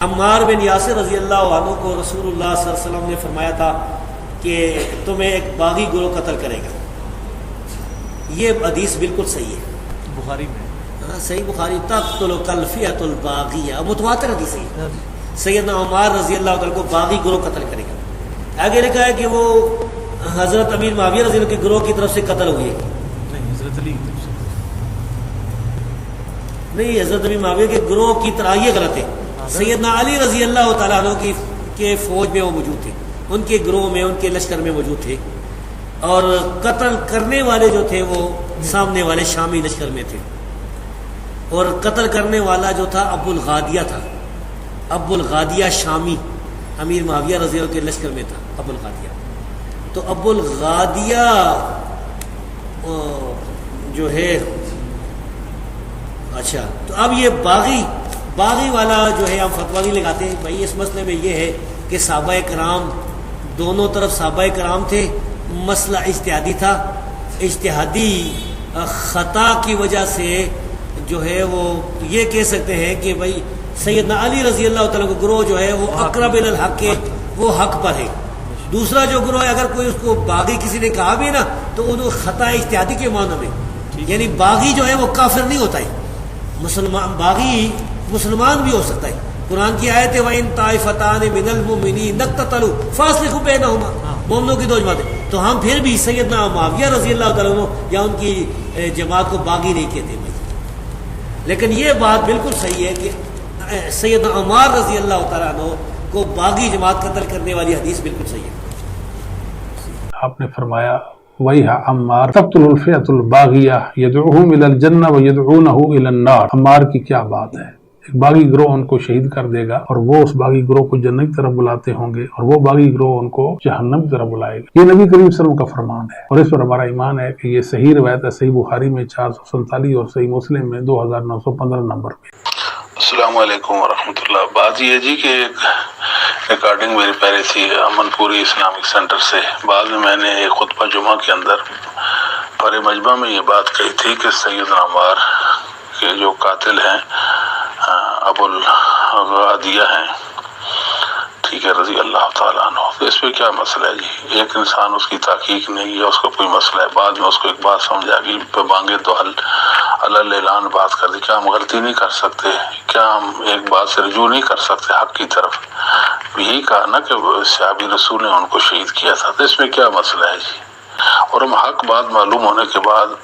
عمار بن یاسر رضی اللہ عنہ کو رسول اللہ صلی اللہ علیہ وسلم نے فرمایا تھا کہ تمہیں ایک باغی گروہ قتل کرے گا. یہ حدیث بالکل صحیح ہے, بخاری میں صحیح بخاری. تقتل الفئۃ الباغیہ, متواتر حدیث ہے. سیدنا عمار رضی اللہ عنہ کو باغی گروہ قتل کرے گا. آگے لکھا ہے کہ وہ حضرت امیر معاویہ رضی اللہ کے گروہ کی طرف سے قتل ہوئے. نہیں, حضرت علی کی طرف سے نہیں, حضرت امیر معاویہ کے گروہ کی طرح, یہ غلط ہے. سیدنا علی رضی اللہ تعالیٰ عنہ کے فوج میں وہ موجود تھے, ان کے گروہ میں, ان کے لشکر میں موجود تھے, اور قتل کرنے والے جو تھے وہ سامنے والے شامی لشکر میں تھے. اور قتل کرنے والا جو تھا ابو الغادیہ تھا. ابو الغادیہ شامی امیر معاویہ رضی اللہ کے لشکر میں تھا. ابو الغادیہ, تو ابو الغادیہ جو ہے, اچھا, تو اب یہ باغی والا جو ہے ہم فتویٰ نہیں لگاتے ہیں بھائی. اس مسئلے میں یہ ہے کہ صحابہ کرام, دونوں طرف صحابہ کرام تھے, مسئلہ اجتہادی تھا. اجتہادی خطا کی وجہ سے جو ہے وہ یہ کہہ سکتے ہیں کہ بھائی سیدنا علی رضی اللہ تعالیٰ کا گروہ جو ہے وہ اقرب الی الحق ہے, وہ حق پر ہے. دوسرا جو گروہ ہے, اگر کوئی اس کو باغی کسی نے کہا بھی نا تو وہ خطا اجتہادی کے معنی میں, یعنی باغی جو ہے وہ کافر نہیں ہوتا ہے. مسلمان باغی مسلمان بھی ہو سکتا ہے. قرآن کی آیت ہے وَإِن طَائِفَتَانِ مِنَ الْمُؤْمِنِينَ اقْتَتَلُوا فَأَصْلِحُوا بَيْنَهُمَا. مومنوں کی دو جماعتیں, تو ہم پھر بھی سیدنا معاویہ رضی اللہ تعالیٰ عنہ یا ان کی جماعت کو باغی نہیں کہتے بھائی. لیکن یہ بات بالکل صحیح ہے کہ سیدنا عمار رضی اللہ تعالیٰ عنہ کو باغی جماعت قتل کرنے والی حدیث بالکل صحیح ہے. آپ نے فرمایا وَيْحَ عمار تقتل الفئۃ الباغیہ یدعوہم الی الجنہ ویدعونہ الی النار. عمار کی کیا بات ہے, ایک باغی گروہ ان کو شہید کر دے گا اور وہ اس باغی گروہ کو جنت کی طرف بلاتے ہوں گے, اور وہ باغی گروہ ان کو جہنم کی طرف بلائے گا. یہ نبی کریم صلی اللہ علیہ وسلم کا فرمان ہے, اور اس پر ہمارا ایمان ہے کہ یہ صحیح روایت ہے. صحیح بخاری میں 447 اور صحیح مسلم میں 2915 نمبر پہ. السلام علیکم ورحمۃ اللہ. بات یہ جی کہ ایک ریکارڈنگ میری پہلے تھی امن پوری اسلامک سینٹر سے. بعد میں نے ایک خطبہ جمعہ کے اندر پر مجمع میں یہ بات کہی تھی کہ سیدنا عمار کے جو قاتل ہیں ابو الغادیہ ہیں, ٹھیک ہے, رضی اللہ تعالیٰ عنہ. تو اس پہ کیا مسئلہ ہے جی؟ ایک انسان اس کی تحقیق نہیں ہے, اس کو کوئی مسئلہ ہے, بعد میں اس کو ایک بات سمجھ آ گئی, پہ مانگے تو حل اللہ اعلان بات کر دی. کیا ہم غلطی نہیں کر سکتے؟ کیا ہم ایک بات سے رجوع نہیں کر سکتے حق کی طرف؟ یہی کہا نا کہ صحابی رسول نے ان کو شہید کیا تھا, تو اس میں کیا مسئلہ ہے جی؟ اور ہم حق بات معلوم ہونے کے بعد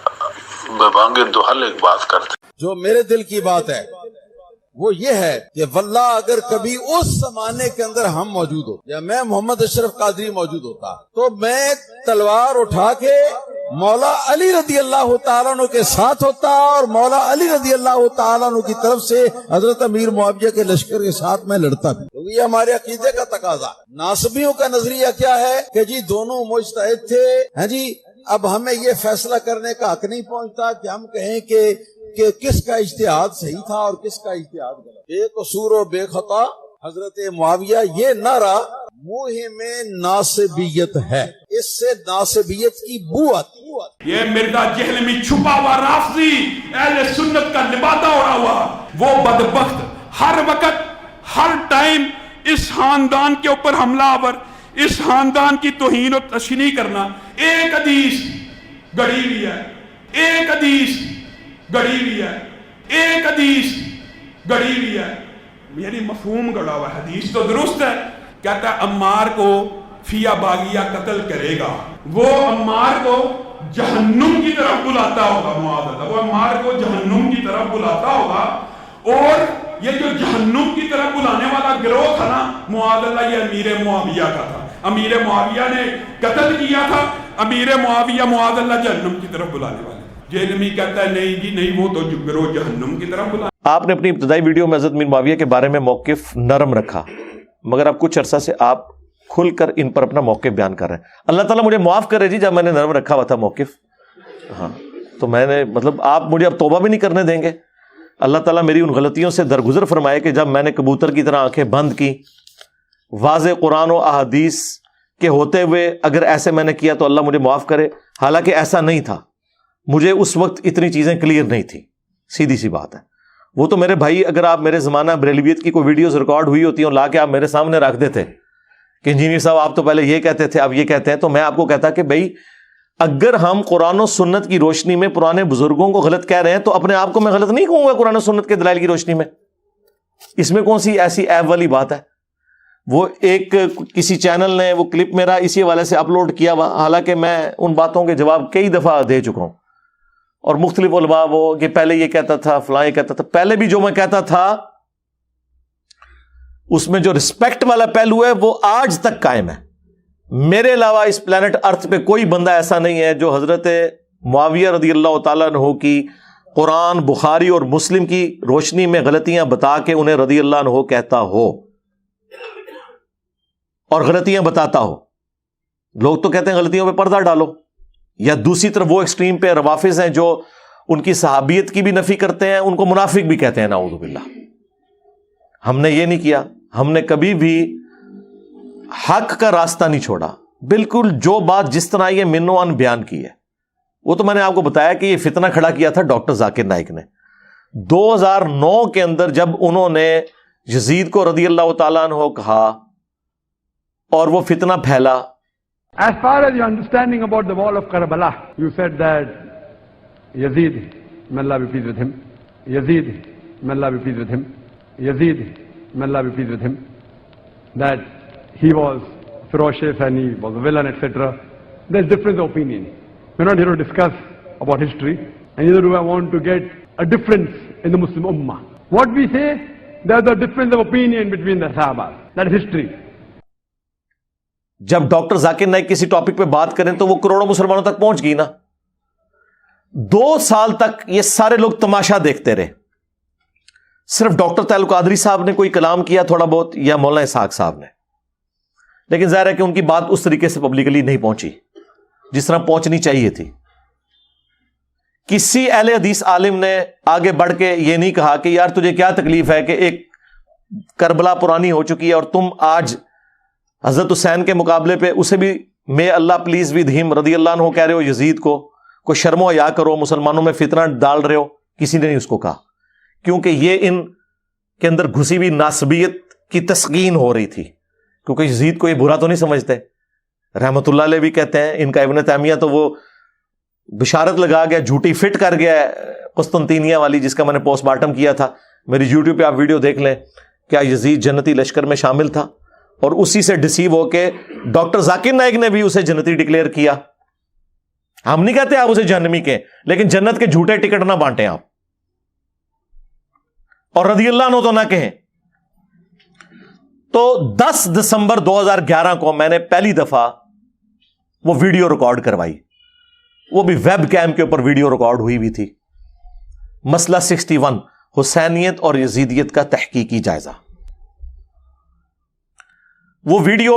بے مانگے دو حل ایک بات کرتے. جو میرے دل کی بات ہے وہ یہ ہے کہ واللہ اگر کبھی اس زمانے کے اندر ہم موجود ہو یا میں محمد اشرف قادری موجود ہوتا تو میں تلوار اٹھا کے مولا علی رضی اللہ تعالیٰ عنہ کے ساتھ ہوتا, اور مولا علی رضی اللہ تعالیٰ عنہ کی طرف سے حضرت امیر معاویہ کے لشکر کے ساتھ میں لڑتا بھی, کیونکہ یہ ہمارے عقیدے کا تقاضا. ناصبیوں کا نظریہ کیا ہے کہ جی دونوں مجتہد تھے, ہیں جی. اب ہمیں یہ فیصلہ کرنے کا حق نہیں پہنچتا کہ ہم کہیں کہ کس کا اجتہاد صحیح تھا اور کس کا اجتہاد غلط. بے قصور و بے خطا حضرت معاویہ, یہ نعرہ موہم ناصبیت ہے. اس سے ناصبیت کی بو آتی. یہ مرزا جہل میں چھپا ہوا رافضی اہل سنت کا لبادہ اڑا ہوا وہ بدبخت ہر وقت ہر ٹائم اس خاندان کے اوپر حملہ آور, اس خاندان کی توہین و تشنیع کرنا. ایک حدیث گڑھی ہوئی ہے, ایک حدیث گڑھی ہوئی ہے, ایک حدیث گڑھی ہوئی ہے, یعنی مفہوم گڑا ہوا. حدیث تو درست ہے, کہتا ہے عمار کو فیہ باغیہ قتل کرے گا, وہ عمار کو جہنم کی طرف بلاتا ہوگا. معاذ اللہ, وہ عمار کو جہنم کی طرف بلاتا ہوگا. اور یہ جو جہنم کی طرف بلانے والا گروہ تھا نا, معاذ اللہ, یہ امیر معاویہ کا تھا. امیر معاویہ نے قتل کیا تھا. امیر معاویہ معاذ اللہ جہنم کی طرف بلانے والے. جہلمی کہتا ہے نہیں جی نہیں, وہ تو گروہ جہنم کی طرف بلانے. آپ نے اپنی ابتدائی ویڈیو میں حضرت امیر معاویہ کے بارے میں موقف نرم رکھا, مگر اب کچھ عرصہ سے آپ کھل کر ان پر اپنا موقف بیان کر رہے ہیں. اللہ تعالیٰ مجھے معاف کرے جی, جب میں نے نرم رکھا ہوا تھا موقف, ہاں تو میں نے مطلب آپ مجھے اب توبہ بھی نہیں کرنے دیں گے. اللہ تعالیٰ میری ان غلطیوں سے درگزر فرمائے کہ جب میں نے کبوتر کی طرح آنکھیں بند کی, واضح قرآن و احادیث کے ہوتے ہوئے اگر ایسے میں نے کیا تو اللہ مجھے معاف کرے. حالانکہ ایسا نہیں تھا, مجھے اس وقت اتنی چیزیں کلیئر نہیں تھی, سیدھی سی بات ہے. وہ تو میرے بھائی اگر آپ میرے زمانہ بریلویت کی کوئی ویڈیوز ریکارڈ ہوئی ہوتی ہیں لا کے آپ میرے سامنے رکھ دیتے کہ انجینئر صاحب آپ تو پہلے یہ کہتے تھے اب یہ کہتے ہیں، تو میں آپ کو کہتا کہ بھائی اگر ہم قرآن و سنت کی روشنی میں پرانے بزرگوں کو غلط کہہ رہے ہیں تو اپنے آپ کو میں غلط نہیں کہوں گا قرآن و سنت کے دلائل کی روشنی میں؟ اس میں کون سی ایسی ایب والی بات ہے؟ وہ ایک کسی چینل نے وہ کلپ میرا اسی حوالے سے اپلوڈ کیا ہوا، حالانکہ میں ان باتوں کے جواب کئی دفعہ دے چکا ہوں، اور مختلف علماء وہ کہ پہلے یہ کہتا تھا فلاں یہ کہتا تھا، پہلے بھی جو میں کہتا تھا اس میں جو رسپیکٹ والا پہلو ہے وہ آج تک قائم ہے۔ میرے علاوہ اس پلانٹ ارتھ پہ کوئی بندہ ایسا نہیں ہے جو حضرت معاویہ رضی اللہ تعالیٰ عنہ کی قرآن، بخاری اور مسلم کی روشنی میں غلطیاں بتا کے انہیں رضی اللہ عنہ کہتا ہو اور غلطیاں بتاتا ہو۔ لوگ تو کہتے ہیں غلطیوں پہ پردہ ڈالو، یا دوسری طرف وہ ایکسٹریم پہ روافظ ہیں جو ان کی صحابیت کی بھی نفی کرتے ہیں، ان کو منافق بھی کہتے ہیں، نعوذ باللہ۔ ہم نے یہ نہیں کیا، ہم نے کبھی بھی حق کا راستہ نہیں چھوڑا، بالکل جو بات جس طرح یہ منو ان بیان کی ہے۔ وہ تو میں نے آپ کو بتایا کہ یہ فتنہ کھڑا کیا تھا ڈاکٹر ذاکر نائک نے 2009 کے اندر، جب انہوں نے یزید کو رضی اللہ تعالیٰ عنہ کہا اور وہ فتنہ پھیلا۔ As far as your understanding about the wall of Karbala, you said that Yazid, may Allah be pleased with him, Yazid, may Allah be pleased with him, Yazid, may Allah be pleased with him, that he was ferocious and he was a villain, etc. There's difference of opinion. We're not here to discuss about history, and neither do I want to get a difference in the Muslim Ummah. What we say, there's a difference of opinion between the Sahaba. That is history. جب doctor Zakir Naik کسی topic پہ بات کریں تو وہ کروڑوں مسلمانوں تک پہنچ گئی نا۔ 2 سال تک یہ سارے لوگ تماشا دیکھتے رہے، صرف ڈاکٹر تعلق قادری صاحب نے کوئی کلام کیا تھوڑا بہت، یا مولانا اسحاق صاحب نے، لیکن ظاہر ہے کہ ان کی بات اس طریقے سے پبلکلی نہیں پہنچی جس طرح پہنچنی چاہیے تھی۔ کسی اہل حدیث عالم نے آگے بڑھ کے یہ نہیں کہا کہ یار تجھے کیا تکلیف ہے کہ ایک کربلا پرانی ہو چکی ہے اور تم آج حضرت حسین کے مقابلے پہ اسے بھی میں اللہ پلیز ود ہم رضی اللہ عنہ کہہ رہے ہو، یزید کو کوئی شرم و حیا کرو، مسلمانوں میں فتنہ ڈال رہے ہو۔ کسی نے نہیں اس کو کہا، کیونکہ یہ ان کے اندر گھسی ہوئی ناسبیت کی تسکین ہو رہی تھی، کیونکہ یزید کو یہ برا تو نہیں سمجھتے۔ رحمت اللہ علیہ بھی کہتے ہیں، ان کا ابن تیمیہ تو وہ بشارت لگا گیا، جھوٹی فٹ کر گیا قسطنطینیہ والی، جس کا میں نے پوسٹ مارٹم کیا تھا، میری یوٹیوب پہ آپ ویڈیو دیکھ لیں، کیا یزید جنتی لشکر میں شامل تھا، اور اسی سے ڈسیو ہو کے ڈاکٹر ذاکر نائک نے بھی اسے جنتی ڈکلیئر کیا۔ ہم نہیں کہتے آپ اسے جہنمی کے، لیکن جنت کے جھوٹے ٹکٹ نہ بانٹیں آپ، اور رضی اللہ عنہ تو نہ کہیں۔ تو 10 دسمبر 2011 کو میں نے پہلی دفعہ وہ ویڈیو ریکارڈ کروائی، وہ بھی ویب کیم کے اوپر ویڈیو ریکارڈ ہوئی بھی تھی، مسئلہ 61 حسینیت اور یزیدیت کا تحقیقی جائزہ۔ وہ ویڈیو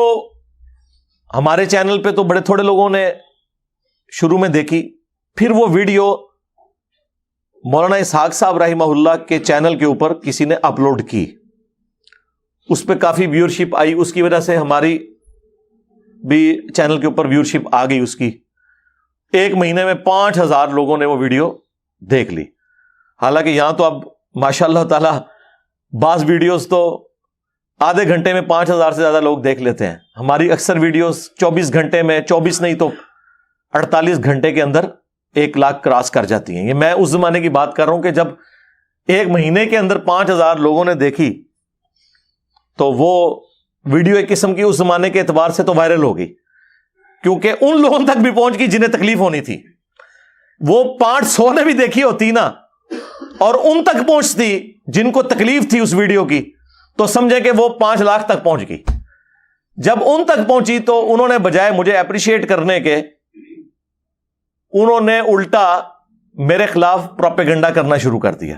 ہمارے چینل پہ تو بڑے تھوڑے لوگوں نے شروع میں دیکھی، پھر وہ ویڈیو مولانا اسحاق صاحب رحمہ اللہ کے چینل کے اوپر کسی نے اپلوڈ کی، اس پہ کافی ویورشپ آئی، اس کی وجہ سے ہماری بھی چینل کے اوپر ویورشپ آ گئی اس کی۔ 1 مہینے میں 5000 لوگوں نے وہ ویڈیو دیکھ لی۔ حالانکہ یہاں تو اب ماشاء اللہ تعالی بعض ویڈیوز تو آدھے گھنٹے میں 5000 سے زیادہ لوگ دیکھ لیتے ہیں، ہماری اکثر ویڈیوز 24 گھنٹے میں، 24 نہیں تو 48 گھنٹے کے اندر 1 لاکھ کراس کر جاتی ہیں۔ یہ میں اس زمانے کی بات کر رہا ہوں کہ جب 1 مہینے کے اندر 5000 لوگوں نے دیکھی تو وہ ویڈیو ایک قسم کی اس زمانے کے اعتبار سے تو وائرل ہو گئی، کیونکہ ان لوگوں تک بھی پہنچ گئی جنہیں تکلیف ہونی تھی۔ وہ 500 نے بھی دیکھی ہوتی نا، اور ان تک پہنچتی جن کو تکلیف تھی اس ویڈیو کی، تو سمجھے کہ وہ 5 لاکھ تک پہنچ گئی۔ جب ان تک پہنچی تو انہوں نے بجائے مجھے اپریشیٹ کرنے کے، انہوں نے الٹا میرے خلاف پروپیگنڈا کرنا شروع کر دیا،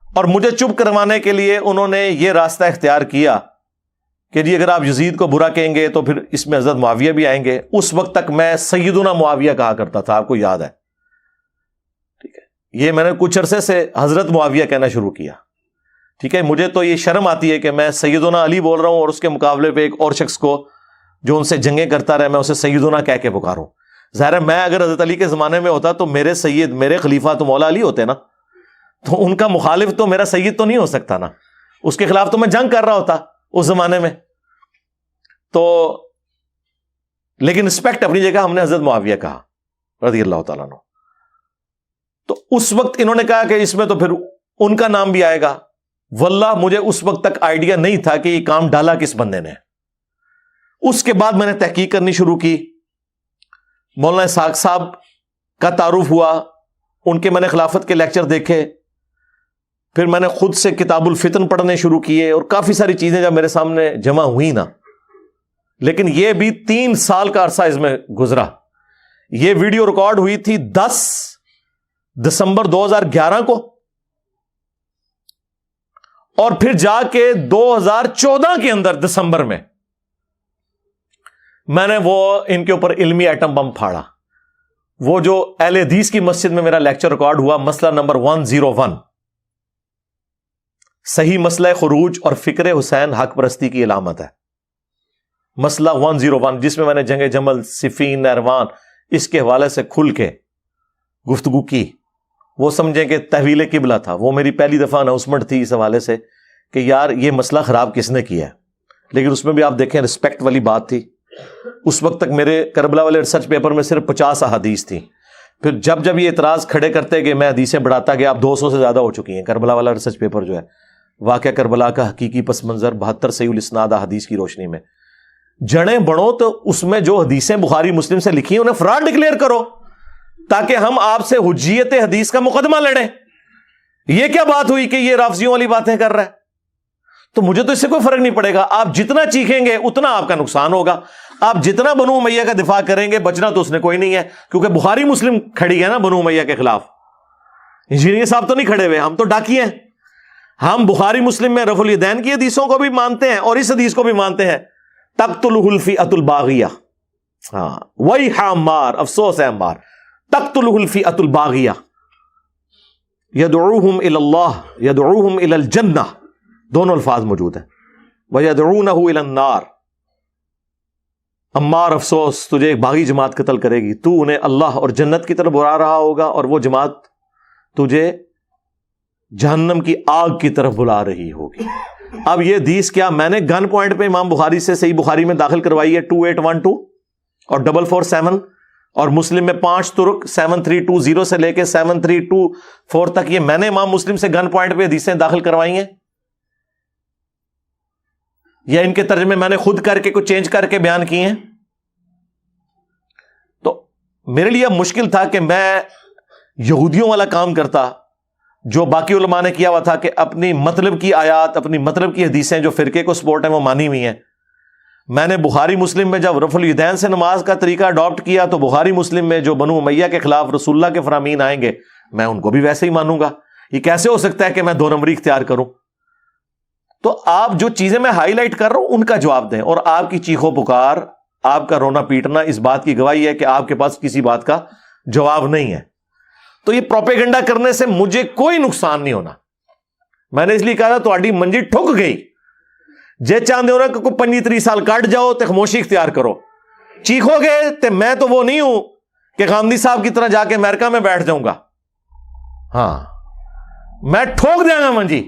اور مجھے چپ کروانے کے لیے انہوں نے یہ راستہ اختیار کیا کہ جی اگر آپ یزید کو برا کہیں گے تو پھر اس میں حضرت معاویہ بھی آئیں گے۔ اس وقت تک میں سیدنا معاویہ کہا کرتا تھا، آپ کو یاد ہے، ٹھیک ہے؟ یہ میں نے کچھ عرصے سے حضرت معاویہ کہنا شروع کیا، ٹھیک ہے؟ مجھے تو یہ شرم آتی ہے کہ میں سیدنا علی بول رہا ہوں اور اس کے مقابلے پہ ایک اور شخص کو جو ان سے جنگیں کرتا رہے میں اسے سیدنا کہہ کے پکاروں۔ ظاہر ہے میں اگر حضرت علی کے زمانے میں ہوتا تو میرے سید، میرے خلیفہ تو مولا علی ہوتے نا، تو ان کا مخالف تو میرا سید تو نہیں ہو سکتا نا, اس کے خلاف تو میں جنگ کر رہا ہوتا اس زمانے میں. تو لیکن رسپیکٹ اپنی جگہ ہم نے حضرت معاویہ کہا رضی اللہ تعالیٰ عنہ. تو اس وقت انہوں نے کہا کہ اس میں تو پھر ان کا نام بھی آئے گا. واللہ مجھے اس وقت تک آئیڈیا نہیں تھا کہ یہ کام ڈالا کس بندے نے. اس کے بعد میں نے تحقیق کرنی شروع کی, مولانا اسحاق صاحب کا تعارف ہوا, ان کے میں نے خلافت کے لیکچر دیکھے, پھر میں نے خود سے کتاب الفتن پڑھنے شروع کیے, اور کافی ساری چیزیں جب میرے سامنے جمع ہوئی نا, لیکن یہ بھی 3 سال کا عرصہ اس میں گزرا. یہ ویڈیو ریکارڈ ہوئی تھی 10 دسمبر 2011 کو, اور پھر جا کے 2014 کے اندر دسمبر میں نے وہ ان کے اوپر علمی ایٹم بم پھاڑا. وہ جو اہل حدیث کی مسجد میں میرا لیکچر ریکارڈ ہوا, مسئلہ نمبر 101, صحیح مسئلہ خروج اور فکر حسین حق پرستی کی علامت ہے. مسئلہ 101 جس میں میں نے جنگ جمل, صفین, نہروان اس کے حوالے سے کھل کے گفتگو کی. وہ سمجھیں کہ تحویل قبلہ تھا. وہ میری پہلی دفعہ اناؤنسمنٹ تھی اس حوالے سے کہ یار یہ مسئلہ خراب کس نے کیا ہے. لیکن اس میں بھی آپ دیکھیں رسپیکٹ والی بات تھی. اس وقت تک میرے کربلا والے ریسرچ پیپر میں صرف 50 احادیث تھیں. پھر جب یہ اعتراض کھڑے کرتے کہ میں حدیثیں بڑھاتا گیا, اب 200 سے زیادہ ہو چکی ہیں. کربلا والا ریسرچ پیپر جو ہے, واقعہ کربلا کا حقیقی پس منظر 72 صحیح الاسناد احادیث کی روشنی میں, جڑیں بڑھو تو اس میں جو حدیثیں بخاری مسلم سے لکھی ہیں انہیں فراڈ ڈکلیئر کرو تاکہ ہم آپ سے حجیت حدیث کا مقدمہ لڑیں. یہ کیا بات ہوئی کہ یہ رافضیوں والی باتیں کر رہا ہے؟ تو مجھے تو اس سے کوئی فرق نہیں پڑے گا. آپ جتنا چیخیں گے اتنا آپ کا نقصان ہوگا. آپ جتنا بنو امیہ کا دفاع کریں گے بچنا تو اس نے کوئی نہیں ہے, کیونکہ بخاری مسلم کھڑی ہے نا بنو امیہ کے خلاف. انجینئر صاحب تو نہیں کھڑے ہوئے, ہم تو ڈاکی ہیں. ہم بخاری مسلم میں رفع الیدین کی حدیثوں کو بھی مانتے ہیں اور اس حدیث کو بھی مانتے ہیں, تقتلہ الفئۃ الباغیہ. ہاں وہی عمار, افسوس ہے عمار, تقتلہ الفئۃ الباغیہ یدعوہم الی اللہ یدعوہم الی الجنہ, دونوں الفاظ موجود ہیں, ویدعونہ الی النار. عمار افسوس, تجھے ایک باغی جماعت قتل کرے گی, تو انہیں اللہ اور جنت کی طرف بلا رہا ہوگا اور وہ جماعت تجھے جہنم کی آگ کی طرف بلا رہی ہوگی. اب یہ حدیث کیا میں نے گن پوائنٹ پہ امام بخاری سے صحیح بخاری میں داخل کروائی ہے 2812 اور 447, اور مسلم میں 5 ترک 7320 سے لے کے 7324 تک, یہ میں نے امام مسلم سے گن پوائنٹ پہ حدیثیں داخل کروائی ہیں, یا ان کے ترجمے میں نے خود کر کے کچھ چینج کر کے بیان کیے ہیں. تو میرے لیے اب مشکل تھا کہ میں یہودیوں والا کام کرتا جو باقی علماء نے کیا ہوا تھا کہ اپنی مطلب کی آیات, اپنی مطلب کی حدیثیں جو فرقے کو سپورٹ ہیں وہ مانی ہوئی ہیں. میں نے بخاری مسلم میں جب رفع الیدین سے نماز کا طریقہ اڈاپٹ کیا تو بخاری مسلم میں جو بنو امیہ کے خلاف رسول اللہ کے فرامین آئیں گے میں ان کو بھی ویسے ہی مانوں گا. یہ کیسے ہو سکتا ہے کہ میں 2 نمبری اختیار کروں؟ تو آپ جو چیزیں میں ہائی لائٹ کر رہا ہوں ان کا جواب دیں, اور آپ کی چیخو پکار, آپ کا رونا پیٹنا اس بات کی گواہی ہے کہ آپ کے پاس کسی بات کا جواب نہیں ہے. تو یہ پروپیگنڈا کرنے سے مجھے کوئی نقصان نہیں ہونا. میں نے اس لیے کہا تھا تہاڈی منجی ٹھک گئی, جے چاہتے ہو نا کہ کوئی 25-30 سال کٹ جاؤ تو خاموشی اختیار کرو. چیخو گے تو میں تو وہ نہیں ہوں کہ غامدی صاحب کی طرح جا کے امریکہ میں بیٹھ جاؤں گا. ہاں میں ٹھوک دیا گا منجی,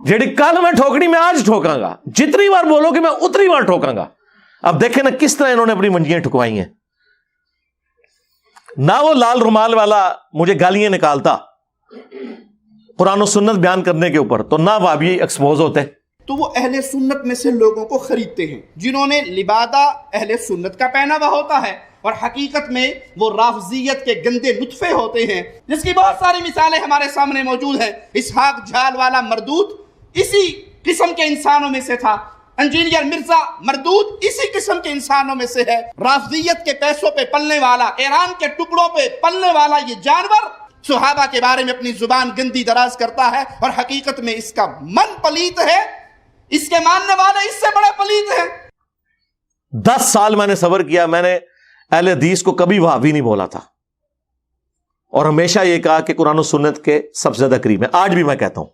جیڑی کل میں ٹھوکڑی میں آج ٹھوکاں گا. جتنی بار بولو کہ میں اتنی بار ٹھوکاں گا. اب دیکھیں نا کس طرح انہوں نے اپنی منجیاں ٹھکوائی ہیں. نہ وہ لال رومال والا مجھے گالیاں نکالتا قرآن و سنت بیان کرنے کے اوپر, تو نہ وہابی ایکسپوز ہوتے. تو وہ اہل سنت میں سے لوگوں کو خریدتے ہیں جنہوں نے لبادہ اہل سنت کا پہنا ہوا ہوتا ہے, اور حقیقت میں وہ رافضیت کے گندے نطفے ہوتے ہیں, جس کی بہت ساری مثالیں ہمارے سامنے موجود ہیں. اسحاق جھال والا مردود اسی قسم کے انسانوں میں سے تھا. انجینئر مرزا مردود اسی قسم کے انسانوں میں سے ہے. رافضیت کے پیسوں پہ پلنے والا, ایران کے ٹکڑوں پہ پلنے والا یہ جانور صحابہ کے بارے میں اپنی زبان گندی دراز کرتا ہے, اور حقیقت میں اس کا من پلیت ہے, اس کے ماننے والے اس سے بڑے پلیت ہیں. 10 سال میں نے صبر کیا, میں نے اہل حدیث کو کبھی وہابی نہیں بولا تھا, اور ہمیشہ یہ کہا کہ قرآن و سنت کے سب سے زیادہ قریب ہے. آج بھی میں کہتا ہوں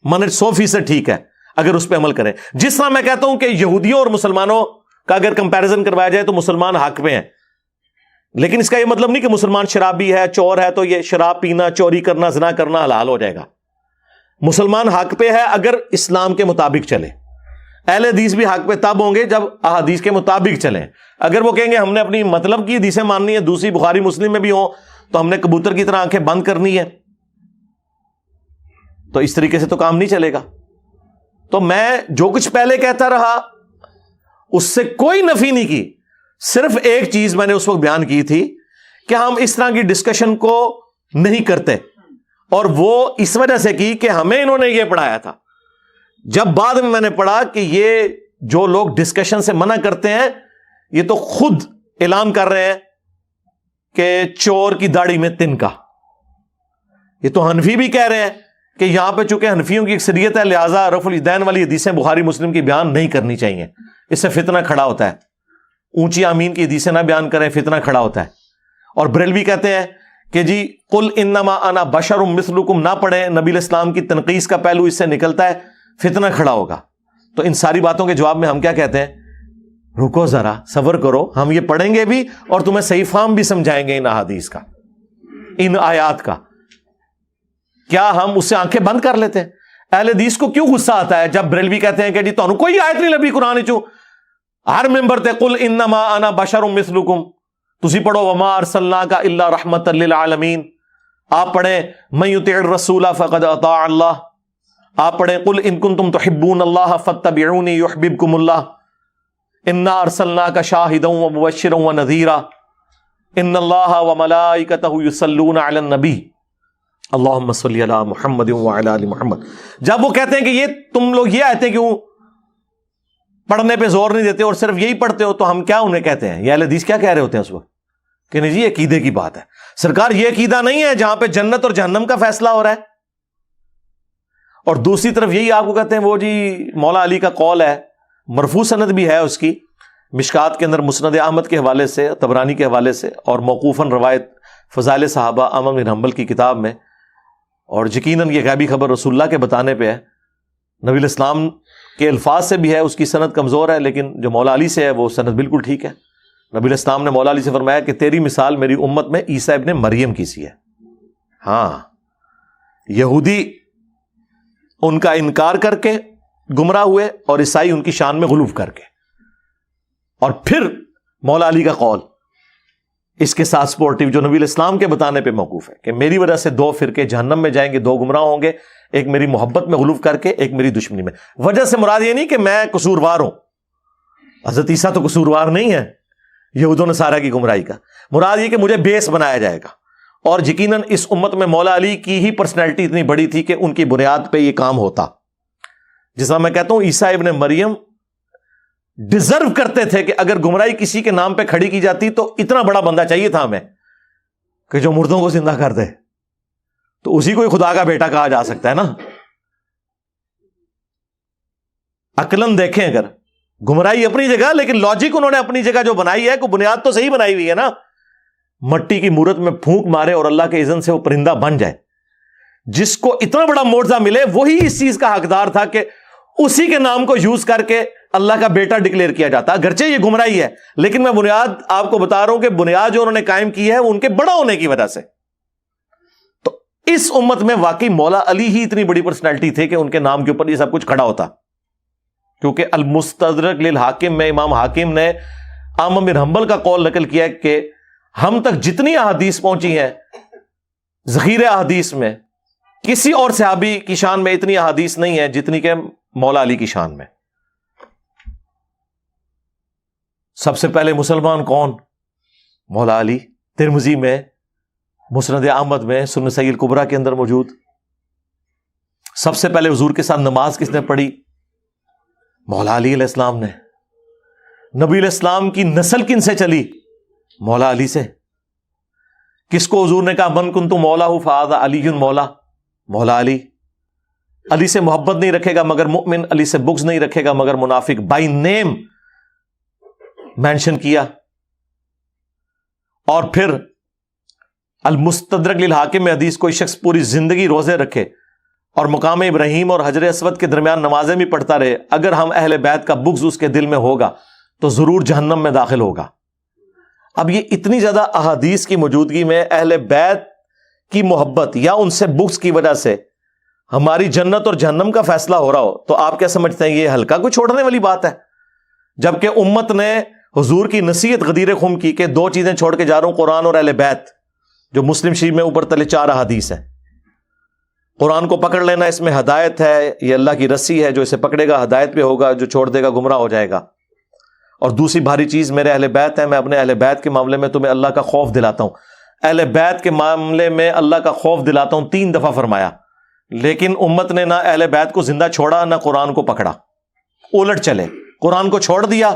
منہج 100% ٹھیک ہے اگر اس پہ عمل کریں. جس طرح میں کہتا ہوں کہ یہودیوں اور مسلمانوں کا اگر کمپیریزن کروایا جائے تو مسلمان حق پہ ہیں, لیکن اس کا یہ مطلب نہیں کہ مسلمان شرابی ہے، چور ہے تو یہ شراب پینا، چوری کرنا، زنا کرنا حلال ہو جائے گا۔ مسلمان حق پہ ہے اگر اسلام کے مطابق چلے، اہل حدیث بھی حق پہ تب ہوں گے جب احادیث کے مطابق چلیں۔ اگر وہ کہیں گے ہم نے اپنی مطلب کی حدیثیں ماننی ہے، دوسری بخاری مسلم میں بھی ہوں، تو ہم نے کبوتر کی طرح آنکھیں بند کرنی ہے، تو اس طریقے سے تو کام نہیں چلے گا۔ تو میں جو کچھ پہلے کہتا رہا اس سے کوئی نفی نہیں کی، صرف ایک چیز میں نے اس وقت بیان کی تھی کہ ہم اس طرح کی ڈسکشن کو نہیں کرتے، اور وہ اس وجہ سے کی کہ ہمیں انہوں نے یہ پڑھایا تھا۔ جب بعد میں نے پڑھا کہ یہ جو لوگ ڈسکشن سے منع کرتے ہیں یہ تو خود اعلان کر رہے ہیں کہ چور کی داڑھی میں تنکا، یہ تو حنفی بھی کہہ رہے ہیں کہ یہاں پہ چونکہ حنفیوں کی اکثریت ہے لہٰذا رفع الیدین والی حدیثیں بخاری مسلم کی بیان نہیں کرنی چاہیے، اس سے فتنہ کھڑا ہوتا ہے، اونچی آمین کی حدیثیں نہ بیان کریں، فتنہ کھڑا ہوتا ہے۔ اور بریلوی کہتے ہیں کہ جی قل انما انا بشر مثلکم نہ پڑھیں، نبی الاسلام کی تنقیص کا پہلو اس سے نکلتا ہے، فتنہ کھڑا ہوگا۔ تو ان ساری باتوں کے جواب میں ہم کیا کہتے ہیں؟ رکو ذرا، صبر کرو، ہم یہ پڑھیں گے بھی اور تمہیں صحیح فہم بھی سمجھائیں گے ان احادیث کا، ان آیات کا۔ کیا ہم اس سے آنکھیں بند کر لیتے ہیں؟ اہل حدیث کو کیوں غصہ آتا ہے جب بریلوی کہتے ہیں کہ جی تانوں کوئی آیت نہیں لبھی قرآن چوں، ہر ممبر تے قل انما انا بشر مثلکم، تسی پڑھو وما ارسلناک الا رحمۃ للعالمین، آپ پڑھیں من یطع الرسول فقد اطاع اللہ، آپ پڑھیں قل ان کنتم تحبون اللہ فاتبعونی یحببکم اللہ، انا ارسلناک شاہدا ومبشرا ونذیرا، ان اللہ وملائکتہ یصلون علی النبی اللہم صلی علی محمد وعلی آل محمد۔ جب وہ کہتے ہیں کہ یہ تم لوگ یہ آیتیں کیوں پڑھنے پہ زور نہیں دیتے اور صرف یہی پڑھتے ہو، تو ہم کیا انہیں کہتے ہیں؟ یہ اہل حدیث کیا کہہ رہے ہوتے ہیں اس وقت کہ نہیں جی عقیدے کی بات ہے، سرکار یہ عقیدہ نہیں ہے جہاں پہ جنت اور جہنم کا فیصلہ ہو رہا ہے۔ اور دوسری طرف یہی آپ کو کہتے ہیں وہ جی مولا علی کا قول ہے، مرفوع سند بھی ہے اس کی، مشکات کے اندر مسند احمد کے حوالے سے، طبرانی کے حوالے سے، اور موقوفاً روایت فضائل صحابہ احمد بن حنبل کی کتاب میں، اور یقیناً یہ غیبی خبر رسول اللہ کے بتانے پہ ہے، نبی الاسلام کے الفاظ سے بھی ہے، اس کی سند کمزور ہے، لیکن جو مولا علی سے ہے وہ سند بالکل ٹھیک ہے۔ نبی الاسلام نے مولا علی سے فرمایا کہ تیری مثال میری امت میں عیسیٰ ابن مریم کی سی ہے۔ ہاں، یہودی ان کا انکار کر کے گمراہ ہوئے اور عیسائی ان کی شان میں غلو کر کے، اور پھر مولا علی کا قول اس کے ساتھ سپورٹیو جو نبی الاسلام کے بتانے پہ موقوف ہے کہ میری وجہ سے دو فرقے جہنم میں جائیں گے، دو گمراہ ہوں گے، ایک میری محبت میں غلو کر کے، ایک میری دشمنی میں۔ وجہ سے مراد یہ نہیں کہ میں قصوروار ہوں، حضرت عیسیٰ تو قصوروار نہیں ہے یہود و نصارہ کی گمراہی کا، مراد یہ کہ مجھے بیس بنایا جائے گا۔ اور یقیناً اس امت میں مولا علی کی ہی پرسنالٹی اتنی بڑی تھی کہ ان کی بنیاد پہ یہ کام ہوتا۔ جس طرح میں کہتا ہوں عیسیٰ ابن مریم ڈیزرو کرتے تھے کہ اگر گمراہی کسی کے نام پہ کھڑی کی جاتی تو اتنا بڑا بندہ چاہیے تھا ہمیں کہ جو مردوں کو زندہ کر دے، تو اسی کو خدا کا بیٹا کہا جا سکتا ہے نا۔ عقلاً دیکھیں، اگر گمراہی اپنی جگہ، لیکن لاجک انہوں نے اپنی جگہ جو بنائی ہے، کوئی بنیاد تو صحیح بنائی ہوئی ہے نا۔ مٹی کی مورت میں پھونک مارے اور اللہ کے اذن سے وہ پرندہ بن جائے، جس کو اتنا بڑا معجزہ ملے وہی اس چیز کا حقدار تھا کہ اسی کے نام کو یوز کر کے اللہ کا بیٹا ڈکلیئر کیا جاتا۔ اگرچہ یہ گمراہی ہے، لیکن میں بنیاد آپ کو بتا رہا ہوں کہ بنیاد جو انہوں نے قائم کی ہے وہ ان کے بڑا ہونے کی وجہ سے۔ تو اس امت میں واقعی مولا علی ہی اتنی بڑی پرسنالٹی تھے کہ ان کے نام کے اوپر یہ سب کچھ کھڑا ہوتا، کیونکہ المستدرک للحاکم میں امام حاکم نے احمد بن حنبل کا قول نقل کیا کہ ہم تک جتنی احادیث پہنچی ہیں ذخیرہ احادیث میں، کسی اور صحابی کی شان میں اتنی احادیث نہیں ہے جتنی کہ مولا علی کی شان میں۔ سب سے پہلے مسلمان کون؟ مولا علی، ترمذی میں، مسند احمد میں، سنن سیل کبریٰ کے اندر موجود۔ سب سے پہلے حضور کے ساتھ نماز کس نے پڑھی؟ مولا علی علیہ السلام نے۔ نبی علیہ السلام کی نسل کن سے چلی؟ مولا علی سے۔ کس کو حضور نے کہا من کنت مولا فہذا علی مولا؟ مولا علی۔ علی سے محبت نہیں رکھے گا مگر مؤمن، علی سے بغض نہیں رکھے گا مگر منافق، بائی نیم مینشن کیا۔ اور پھر المستدرک للحاکم میں حدیث، کوئی شخص پوری زندگی روزے رکھے اور مقام ابراہیم اور حجر اسود کے درمیان نمازیں بھی پڑھتا رہے، اگر ہم اہل بیت کا بغض اس کے دل میں ہوگا تو ضرور جہنم میں داخل ہوگا۔ اب یہ اتنی زیادہ احادیث کی موجودگی میں اہل بیت کی محبت یا ان سے بغض کی وجہ سے ہماری جنت اور جہنم کا فیصلہ ہو رہا ہو تو آپ کیا سمجھتے ہیں یہ ہلکا کوئی چھوڑنے والی بات ہے؟ جبکہ امت نے حضور کی نصیحت غدیر خم کی کہ 2 چیزیں چھوڑ کے جا رہا ہوں، قرآن اور اہل بیت، جو مسلم شریف میں اوپر تلے 4 احادیث ہیں. قرآن کو پکڑ لینا، اس میں ہدایت ہے، یہ اللہ کی رسی ہے، جو اسے پکڑے گا ہدایت پہ ہوگا، جو چھوڑ دے گا گمراہ ہو جائے گا. اور دوسری بھاری چیز میرے اہل بیت ہے، میں اپنے اہل بیت کے معاملے میں تمہیں اللہ کا خوف دلاتا ہوں. اہل بیت کے معاملے میں اللہ کا خوف دلاتا ہوں 3 دفعہ فرمایا، لیکن امت نے نہ اہل بیت کو زندہ چھوڑا نہ قرآن کو پکڑا، الٹ چلے، قرآن کو چھوڑ دیا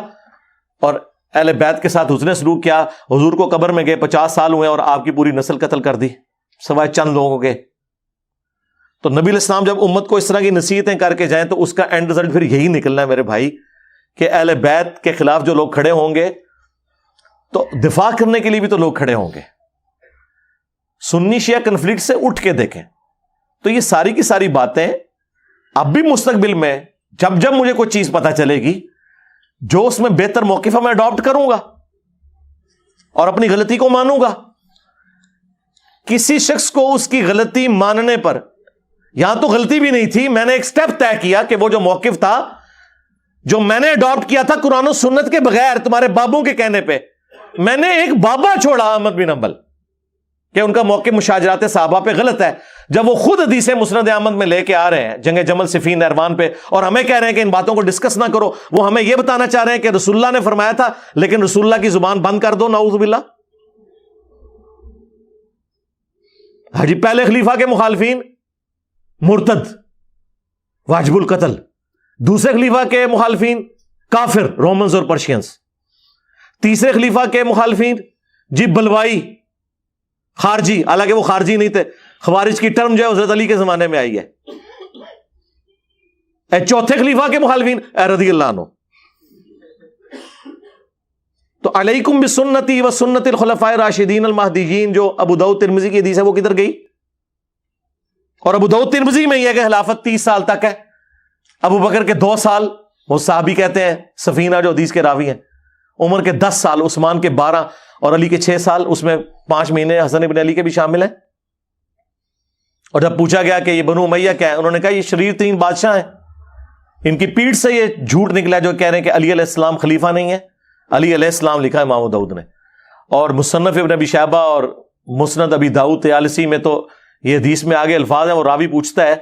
اور اہل بیت کے ساتھ حسن سلوک کیا. حضور کو قبر میں گئے 50 سال ہوئے اور آپ کی پوری نسل قتل کر دی سوائے چند لوگوں کے. تو نبی علیہ السلام جب امت کو اس طرح کی نصیحتیں کر کے جائیں تو اس کا اینڈ رزلٹ پھر یہی نکلنا ہے میرے بھائی کہ اہل بیت کے خلاف جو لوگ کھڑے ہوں گے تو دفاع کرنے کے لیے بھی تو لوگ کھڑے ہوں گے. سنی شیعہ کنفلکٹ سے اٹھ کے دیکھیں تو یہ ساری کی ساری باتیں اب بھی مستقبل میں جب جب مجھے کوئی چیز پتہ چلے گی جو اس میں بہتر موقف ہے میں اڈاپٹ کروں گا اور اپنی غلطی کو مانوں گا. کسی شخص کو اس کی غلطی ماننے پر، یہاں تو غلطی بھی نہیں تھی، میں نے ایک سٹیپ طے کیا کہ وہ جو موقف تھا جو میں نے اڈاپٹ کیا تھا قرآن و سنت کے بغیر تمہارے بابوں کے کہنے پہ، میں نے ایک بابا چھوڑا احمد بن حنبل کہ ان کا موقف مشاجرات صحابہ پہ غلط ہے، جب وہ خود حدیث مسند احمد میں لے کے آ رہے ہیں جنگ جمل صفین نہروان پہ اور ہمیں کہہ رہے ہیں کہ ان باتوں کو ڈسکس نہ کرو. وہ ہمیں یہ بتانا چاہ رہے ہیں کہ رسول اللہ نے فرمایا تھا لیکن رسول اللہ کی زبان بند کر دو، نعوذ باللہ. حجی پہلے خلیفہ کے مخالفین مرتد واجب القتل، دوسرے خلیفہ کے مخالفین کافر رومنز اور پرشینز، تیسرے خلیفہ کے مخالفین جی بلوائی خارجی، حالانکہ وہ خارجی نہیں تھے، خوارج کی ٹرم جو ہے حضرت علی کے زمانے میں آئی ہے. چوتھے خلیفہ کے مخالفین رضی اللہ عنہ. تو علیکم بسنتی و سنت الخلفاء الراشدین المہدیین جو ابو داؤد ترمذی کی حدیث ہے وہ کدھر گئی؟ اور ابو داؤد ترمذی میں یہ ہے کہ خلافت 30 سال تک ہے، ابو بکر کے 2 سال، وہ صحابی کہتے ہیں سفینہ جو حدیث کے راوی ہیں، عمر کے 10 سال، عثمان کے 12 اور علی کے 6 سال، اس میں 5 مہینے حسن ابن علی کے بھی شامل ہیں. اور جب پوچھا گیا کہ یہ بنو امیہ کیا ہے، انہوں نے کہا یہ شریر 3 بادشاہ ہیں، ان کی پیٹھ سے یہ جھوٹ نکلا جو کہہ رہے ہیں کہ علی علیہ السلام خلیفہ نہیں ہے. علی علیہ السلام لکھا ہے امام داؤد نے، اور مصنف ابن ابی شیبہ اور مسند ابی داؤد طیالسی میں تو یہ حدیث میں آگے الفاظ ہیں. وہ راوی پوچھتا ہے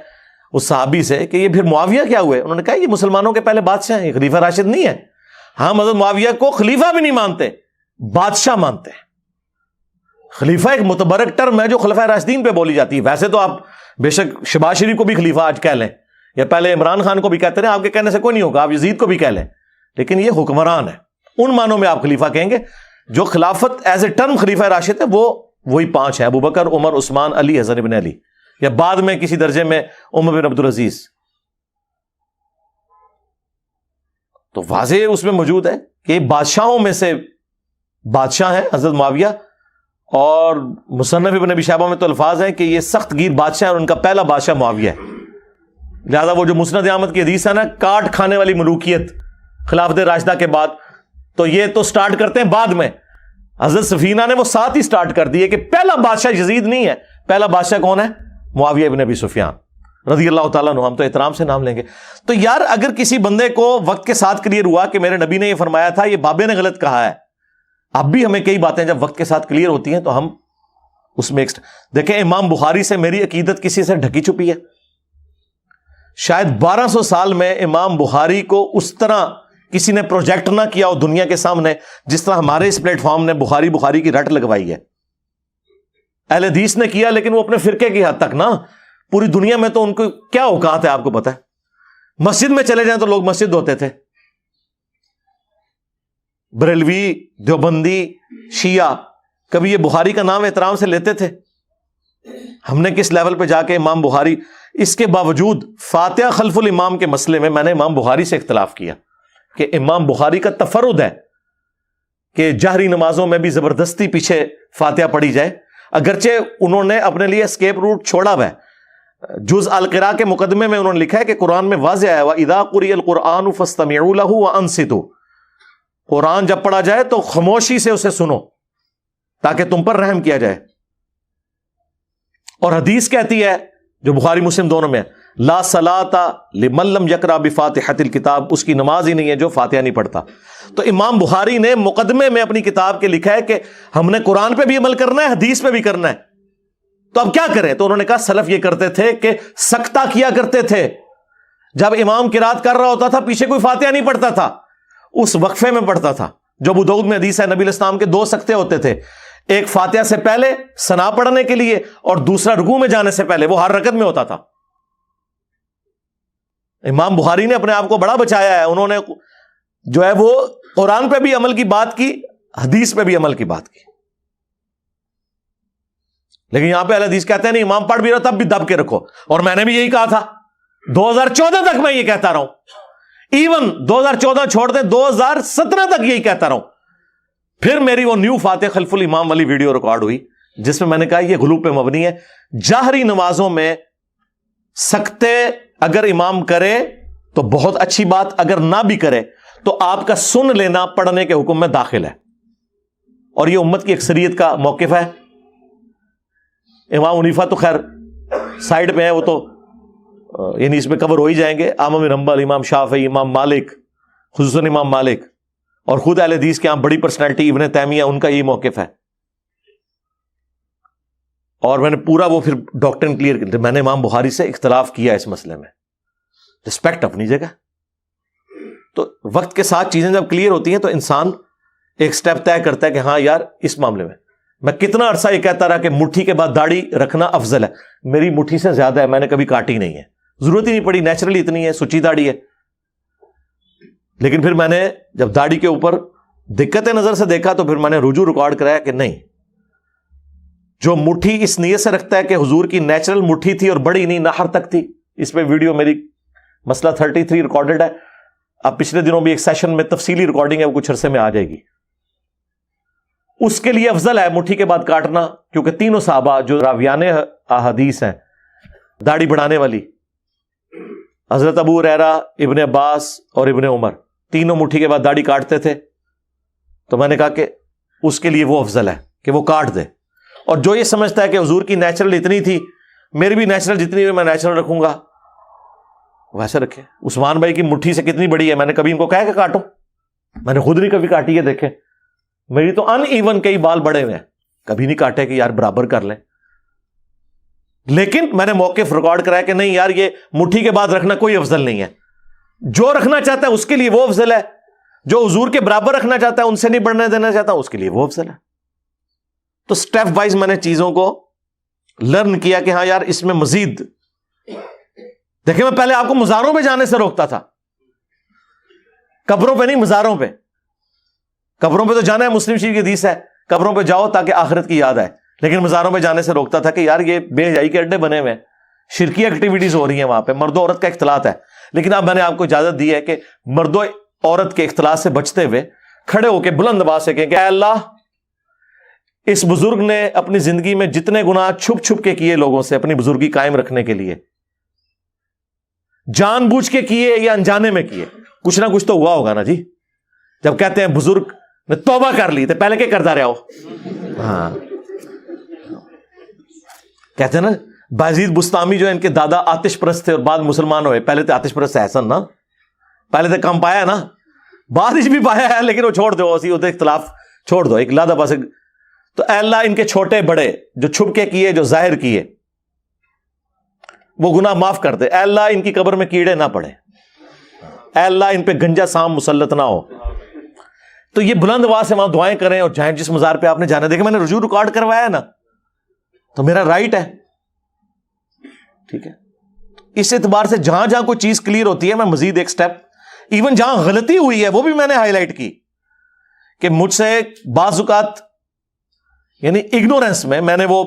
اس صحابی سے کہ یہ پھر معاویہ کیا ہوئے؟ انہوں نے کہا یہ مسلمانوں کے پہلے بادشاہ ہیں، یہ خلیفہ راشد نہیں ہے. ہم حضرت معاویہ کو خلیفہ بھی نہیں مانتے، بادشاہ مانتے ہیں. خلیفہ ایک متبرک ٹرم ہے جو خلفائے راشدین پہ بولی جاتی ہے. ویسے تو آپ بے شک شہباز شریف کو بھی خلیفہ آج کہہ لیں، یا پہلے عمران خان کو بھی کہتے رہے، آپ کے کہنے سے کوئی نہیں ہوگا، آپ یزید کو بھی کہہ لیں، لیکن یہ حکمران ہے، ان معنوں میں آپ خلیفہ کہیں گے. جو خلافت ایز اے ٹرم خلیفہ راشد ہے وہ وہی 5 ہے، ابو بکر، عمر، عثمان، علی، حسن ابن علی، یا بعد میں کسی درجے میں عمر بن عبدالعزیز. تو واضح اس میں موجود ہے کہ بادشاہوں میں سے بادشاہ ہیں حضرت معاویہ. اور مصنف ابن ابی شیبہ میں تو الفاظ ہیں کہ یہ سخت گیر بادشاہ ہیں اور ان کا پہلا بادشاہ معاویہ ہے. لہذا وہ جو مسند احمد کی حدیث ہے نا، کاٹ کھانے والی ملوکیت خلافت راشدہ کے بعد، تو یہ تو سٹارٹ کرتے ہیں بعد میں. حضرت سفینہ نے وہ ساتھ ہی سٹارٹ کر دی ہے کہ پہلا بادشاہ یزید نہیں ہے، پہلا بادشاہ کون ہے؟ معاویہ ابن ابی سفیان رضی اللہ تعالیٰ عنہ. ہم تو احترام سے نام لیں گے. تو یار اگر کسی بندے کو وقت کے ساتھ کلیئر ہوا کہ میرے نبی نے یہ فرمایا تھا، یہ بابے نے غلط کہا ہے، اب بھی ہمیں کئی باتیں جب وقت کے ساتھ کلیئر ہوتی ہیں تو ہم اس میں دیکھیں امام بخاری سے میری عقیدت کسی سے ڈھکی چھپی ہے؟ شاید 1200 سال میں امام بخاری کو اس طرح کسی نے پروجیکٹ نہ کیا ہو دنیا کے سامنے جس طرح ہمارے اس پلیٹ فارم نے بخاری کی رٹ لگوائی ہے. اہل حدیث نے کیا لیکن وہ اپنے فرقے کی حد تک نا، پوری دنیا میں تو ان کو کیا اوقات ہے آپ کو پتا ہے. مسجد میں چلے جائیں تو لوگ مسجد ہوتے تھے، بریلوی، دیوبندی، شیعہ، کبھی یہ بخاری کا نام احترام سے لیتے تھے؟ ہم نے کس لیول پہ جا کے امام بخاری، اس کے باوجود فاتحہ خلف الامام کے مسئلے میں میں نے امام بخاری سے اختلاف کیا کہ امام بخاری کا تفرد ہے کہ جہری نمازوں میں بھی زبردستی پیچھے فاتحہ پڑھی جائے، اگرچہ انہوں نے اپنے لیے اسکیپ روٹ چھوڑا ہوا ہے. جز القراء کے مقدمے میں انہوں نے لکھا ہے کہ قرآن میں واضح آیا ہوا اذا قرئ القرآن فاستمعوا له وانصتوا، قرآن جب پڑھا جائے تو خاموشی سے اسے سنو. تاکہ تم پر رحم کیا جائے. اور حدیث کہتی ہے جو بخاری مسلم دونوں میں ہے, لا صلاۃ لمن لم یقرأ بفاتحۃ الکتاب, اس کی نماز ہی نہیں ہے جو فاتحہ نہیں پڑھتا. تو امام بخاری نے مقدمے میں اپنی کتاب کے لکھا ہے کہ ہم نے قرآن پہ بھی عمل کرنا ہے, حدیث پہ بھی کرنا ہے, تو اب کیا کریں؟ تو انہوں نے کہا سلف یہ کرتے تھے کہ سکتہ کیا کرتے تھے. جب امام قرات کر رہا ہوتا تھا پیچھے کوئی فاتحہ نہیں پڑھتا تھا, اس وقفے میں پڑھتا تھا. جو ابو داؤد میں حدیث ہے, نبی علیہ السلام کے 2 سکتے ہوتے تھے, ایک فاتحہ سے پہلے ثنا پڑھنے کے لیے اور دوسرا رکوع میں جانے سے پہلے, وہ ہر رکعت میں ہوتا تھا. امام بخاری نے اپنے آپ کو بڑا بچایا ہے. انہوں نے جو ہے وہ قرآن پہ بھی عمل کی بات کی, حدیث پہ بھی عمل کی بات کی. لیکن یہاں پہ اہل حدیث کہتے ہیں نہیں, امام پڑھ بھی رہا تب بھی دب کے رکھو. اور میں نے بھی یہی کہا تھا 2014 تک, میں یہ کہتا رہا ہوں. ایون 2014 چھوڑ دیں, 2017 تک یہی کہتا رہا ہوں. پھر میری وہ نیو فاتح خلف الامام والی ویڈیو ریکارڈ ہوئی جس میں نے کہا یہ غلو پہ مبنی ہے. جاہری نمازوں میں سکتے اگر امام کرے تو بہت اچھی بات, اگر نہ بھی کرے تو آپ کا سن لینا پڑھنے کے حکم میں داخل ہے. اور یہ امت کی اکثریت کا موقف ہے. امام حنیفہ تو خیر سائڈ پہ ہے, وہ تو یعنی اس میں کور ہو ہی جائیں گے. احمد بن حنبل, امام شافعی, امام مالک, خصوصاً امام مالک, اور خود اہل حدیث کے بڑی پرسنالٹی ابن تیمیہ, ان کا یہ موقف ہے. اور میں نے پورا وہ پھر ڈاکٹرن کلیئر کیا. میں نے امام بخاری سے اختلاف کیا اس مسئلے میں, رسپیکٹ اپنی جگہ. تو وقت کے ساتھ چیزیں جب کلیئر ہوتی ہیں تو انسان ایک سٹیپ طے کرتا ہے کہ ہاں یار اس معاملے میں کتنا عرصہ یہ کہتا رہا کہ مٹھی کے بعد داڑھی رکھنا افضل ہے. میری مٹھی سے زیادہ ہے, میں نے کبھی کاٹی نہیں ہے, ضرورت ہی نہیں پڑی, نیچرلی اتنی ہے, سچی داڑھی ہے. لیکن پھر میں نے جب داڑھی کے اوپر دقت نظر سے دیکھا تو پھر میں نے رجوع ریکارڈ کرایا کہ نہیں, جو مٹھی اس نیت سے رکھتا ہے کہ حضور کی نیچرل مٹھی تھی اور بڑی نہیں, نہر تک تھی. اس پہ ویڈیو میری مسئلہ 33 ریکارڈڈ ہے. اب پچھلے دنوں بھی ایک سیشن میں تفصیلی ریکارڈنگ ہے, وہ کچھ عرصے میں آ جائے گی. اس کے لیے افضل ہے مٹھی کے بعد کاٹنا, کیونکہ تینوں صحابہ جو راویان احادیث ہیں داڑھی بڑھانے والی, حضرت ابو ہریرہ, ابن عباس اور ابن عمر, تینوں مٹھی کے بعد داڑھی کاٹتے تھے. تو میں نے کہا کہ اس کے لیے وہ افضل ہے کہ وہ کاٹ دے. اور جو یہ سمجھتا ہے کہ حضور کی نیچرل اتنی تھی, میری بھی نیچرل جتنی ہوئی میں نیچرل رکھوں گا, ویسے رکھے. عثمان بھائی کی مٹھی سے کتنی بڑی ہے, میں نے کبھی ان کو کہا کہ کاٹو, میں نے خود نہیں کبھی کاٹی ہے. دیکھیں میری تو ان ایون کئی بال بڑے ہوئے ہیں, کبھی نہیں کاٹے کہ یار برابر کر لیں. لیکن میں نے موقف ریکارڈ کرایا کہ نہیں یار یہ مٹھی کے بعد رکھنا کوئی افضل نہیں ہے. جو رکھنا چاہتا ہے اس کے لیے وہ افضل ہے, جو حضور کے برابر رکھنا چاہتا ہے, ان سے نہیں بڑھنے دینا چاہتا, اس کے لیے وہ افضل ہے. تو سٹیپ وائز میں نے چیزوں کو لرن کیا کہ ہاں یار اس میں مزید. دیکھیں میں پہلے آپ کو مزاروں پہ جانے سے روکتا تھا, قبروں پہ نہیں, مزاروں پہ. قبروں پہ تو جانا ہے, مسلم شریف کی حدیث ہے قبروں پہ جاؤ تاکہ آخرت کی یاد آئے. لیکن مزاروں پہ جانے سے روکتا تھا کہ یار یہ بے حیائی کے اڈے بنے ہوئے ہیں, شرکی ایکٹیویٹیز ہو رہی ہیں وہاں پہ, مرد و عورت کا اختلاط ہے. لیکن اب میں نے آپ کو اجازت دی ہے کہ مرد و عورت کے اختلاط سے بچتے ہوئے کھڑے ہو کے بلند آواز سے کہیں کہ اے اللہ, اس بزرگ نے اپنی زندگی میں جتنے گناہ چھپ چھپ کے کیے لوگوں سے اپنی بزرگی قائم رکھنے کے لیے, جان بوجھ کے کیے یا انجانے میں کیے, کچھ نہ کچھ تو ہوا ہوگا نا جی. جب کہتے ہیں بزرگ نے توبہ کر لی تو پہلے کیا کرتا رہا ہو. ہاں کہتے ہیں نا بازید بستامی جو ہے ان کے دادا آتش پرست تھے اور بعد مسلمان ہوئے. پہلے تو آتش پرست احسن نا, پہلے تو کم پایا نا, بعد بھی پایا ہے, لیکن وہ چھوڑ دو, اسی ہوتے اختلاف چھوڑ دو, ایک لادہ پاس. تو اے اللہ ان کے چھوٹے بڑے جو چھپ کے کیے جو ظاہر کیے وہ گناہ معاف کر دے. اے اللہ ان کی قبر میں کیڑے نہ پڑے, اے اللہ ان پہ گنجا سام مسلط نہ ہو. تو یہ بلند آواز سے وہاں دعائیں کریں اور جائیں جس مزار پہ آپ نے جانا. دیکھیں میں نے رجوع ریکارڈ کروایا ہے نا, تو میرا رائٹ ہے, ٹھیک ہے. اس اعتبار سے جہاں جہاں کوئی چیز کلیئر ہوتی ہے میں مزید ایک سٹیپ, ایون جہاں غلطی ہوئی ہے وہ بھی میں نے ہائی لائٹ کی کہ مجھ سے بعض اوقات یعنی اگنورینس میں نے وہ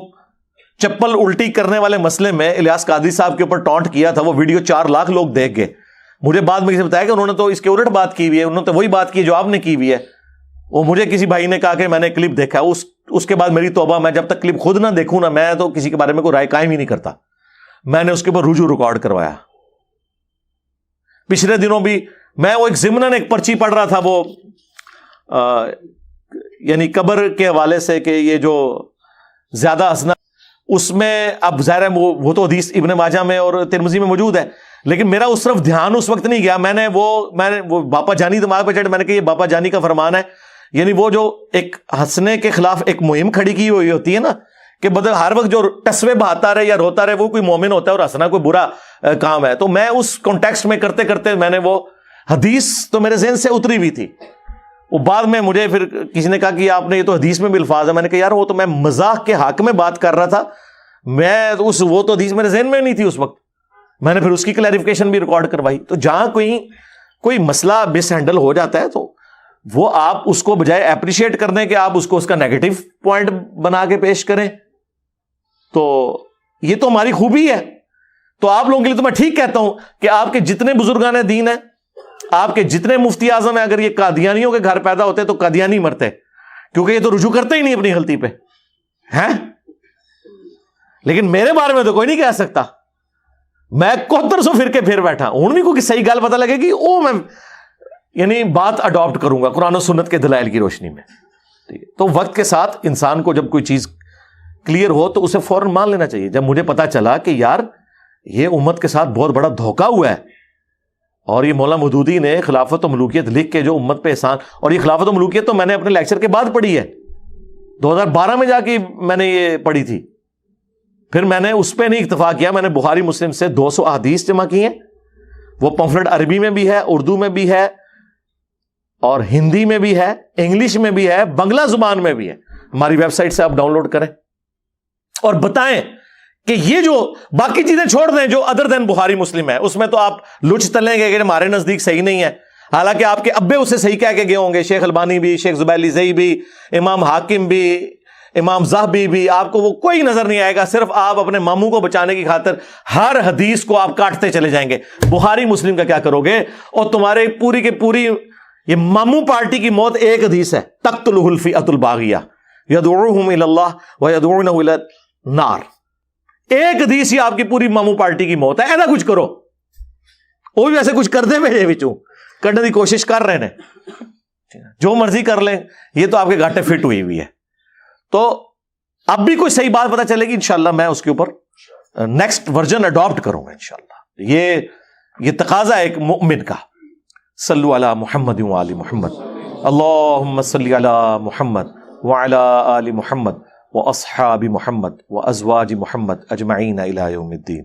چپل الٹی کرنے والے مسئلے میں الیاس قادری صاحب کے اوپر ٹونٹ کیا تھا. وہ ویڈیو 4 لاکھ لوگ دیکھ گئے. مجھے بعد میں کسی نے بتایا کہ انہوں نے تو اس کے الٹ بات کی ہوئی ہے, انہوں نے تو وہی بات کی جو آپ نے کی ہوئی ہے. وہ مجھے کسی بھائی نے کہا کہ میں نے کلپ دیکھا, اس کے بعد میری توبہ, میں جب تک کلپ خود نہ دیکھوں نا میں تو کسی کے بارے میں کوئی رائے قائم ہی نہیں کرتا. میں نے اس کے اوپر رجوع ریکارڈ کروایا. پچھلے دنوں بھی میں وہ ایک ضمناً ایک پرچی پڑھ رہا تھا, وہ یعنی قبر کے حوالے سے کہ یہ جو زیادہ ہنسنا، اس میں اب ظاہر ہے وہ تو حدیث ابن ماجہ میں اور ترمذی میں موجود ہے، لیکن میرا اس طرف دھیان اس وقت نہیں گیا. میں نے وہ باپا جانی دماغ پہ چڑھ، میں نے کہا یہ باپا جانی کا فرمان ہے. یعنی وہ جو ایک ہنسنے کے خلاف ایک مہم کھڑی کی ہوئی ہوتی ہے نا، کہ ہر وقت جو ٹسوے بہاتا رہے یا روتا رہے وہ کوئی مومن ہوتا ہے اور ہنسنا کوئی برا کام ہے. تو میں اس کانٹیکسٹ میں کرتے کرتے میں نے وہ حدیث تو میرے ذہن سے اتری بھی تھی. وہ بعد میں مجھے پھر کسی نے کہا کہ آپ نے یہ تو حدیث میں بھی الفاظ ہے. میں نے کہا یار وہ تو میں مذاق کے حق میں بات کر رہا تھا، میں وہ تو حدیث میرے ذہن میں نہیں تھی اس وقت. میں نے پھر اس کی کلیریفیکیشن بھی ریکارڈ کروائی. تو جہاں کوئی مسئلہ مس ہینڈل ہو جاتا ہے تو وہ آپ اس کو بجائے اپریشیٹ کرنے کے آپ اس کو اس کا نیگیٹو پوائنٹ بنا کے پیش کریں. تو یہ تو ہماری خوبی ہے. تو آپ لوگوں کے لیے تو میں ٹھیک کہتا ہوں کہ آپ کے جتنے بزرگان دین ہیں، آپ کے جتنے مفتی اعظم ہیں، اگر یہ قادیانیوں کے گھر پیدا ہوتے تو قادیانی مرتے، کیونکہ یہ تو رجوع کرتے ہی نہیں اپنی غلطی پہ ہیں. لیکن میرے بارے میں تو کوئی نہیں کہہ سکتا. میں 7100 فرقے پھر بیٹھا ہوں بھی کوئی صحیح گل پتہ لگے گی وہ میں یعنی بات اڈاپٹ کروں گا قرآن و سنت کے دلائل کی روشنی میں. تو وقت کے ساتھ انسان کو جب کوئی چیز کلیئر ہو تو اسے فوراً مان لینا چاہیے. جب مجھے پتا چلا کہ یار یہ امت کے ساتھ بہت بڑا دھوکہ ہوا ہے، اور یہ مولانا مودودی نے خلافت و ملوکیت لکھ کے جو امت پہ احسان، اور یہ خلافت و ملوکیت تو میں نے اپنے لیکچر کے بعد پڑھی ہے، 2012 میں جا کے میں نے یہ پڑھی تھی. پھر میں نے اس پہ نہیں اکتفا کیا، میں نے بخاری مسلم سے 200 احادیث جمع کی ہیں. وہ پمفلٹ عربی میں بھی ہے، اردو میں بھی ہے، اور ہندی میں بھی ہے، انگلش میں بھی ہے، بنگلہ زبان میں بھی ہے. ہماری ویب سائٹ سے آپ ڈاؤن لوڈ کریں اور بتائیں کہ یہ جو باقی چیزیں چھوڑ دیں جو ادر دین بخاری مسلم ہے، اس میں تو آپ لچ تلیں گے کہ ہمارے نزدیک صحیح نہیں ہے، حالانکہ آپ کے ابے اسے صحیح کہہ کے گئے ہوں گے. شیخ البانی بھی، شیخ زبیلی زئی بھی، امام حاکم بھی، امام زاہبی بھی، آپ کو وہ کوئی نظر نہیں آئے گا. صرف آپ اپنے ماموں کو بچانے کی خاطر ہر حدیث کو آپ کاٹتے چلے جائیں گے. بخاری مسلم کا کیا کرو گے؟ اور تمہارے پوری کے پوری یہ ماموں پارٹی کی موت ایک حدیث ہے، تقتلہ الفئۃ الباغیہ یدعوہم الی اللہ ویدعونہ الی النار. ایک حدیث ہی آپ کی پوری ماموں پارٹی کی موت ہے. ایسا کچھ کرو، وہ بھی ویسے کچھ کر دے میرے بچوں، کرنے کی کوشش کر رہے ہیں، جو مرضی کر لیں، یہ تو آپ کے گھاٹے فٹ ہوئی ہے. تو اب بھی کوئی صحیح بات پتہ چلے گی انشاءاللہ میں اس کے اوپر نیکسٹ ورژن اڈاپٹ کروں گا انشاءاللہ. یہ تقاضا ہے ایک مومن کا. صلو علی محمد وآل محمد، اللہم صلی علی محمد وعلی آل محمد واصحاب محمد وازواج محمد اجمعین الی یوم الدین.